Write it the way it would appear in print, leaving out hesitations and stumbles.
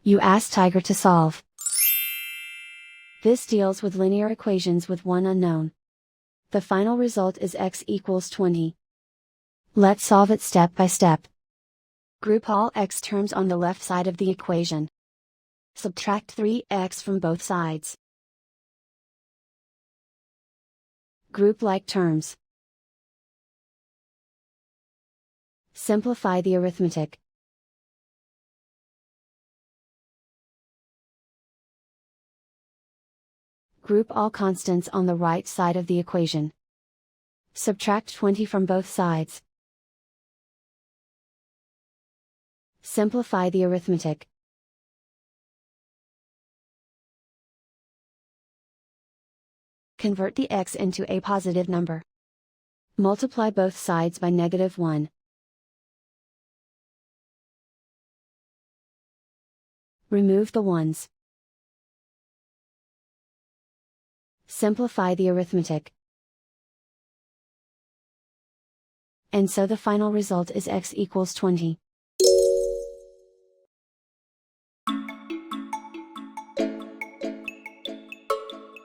You ask Tiger to solve. This deals with linear equations with one unknown. The final result is x equals 20. Let's solve it step by step. Group all x terms on the left side of the equation. Subtract 3x from both sides. Group like terms. Simplify the arithmetic. Group all constants on the right side of the equation. Subtract 20 from both sides. Simplify the arithmetic. Convert the x into a positive number. Multiply both sides by -1. Remove the ones. Simplify the arithmetic. And so the final result is x equals 20.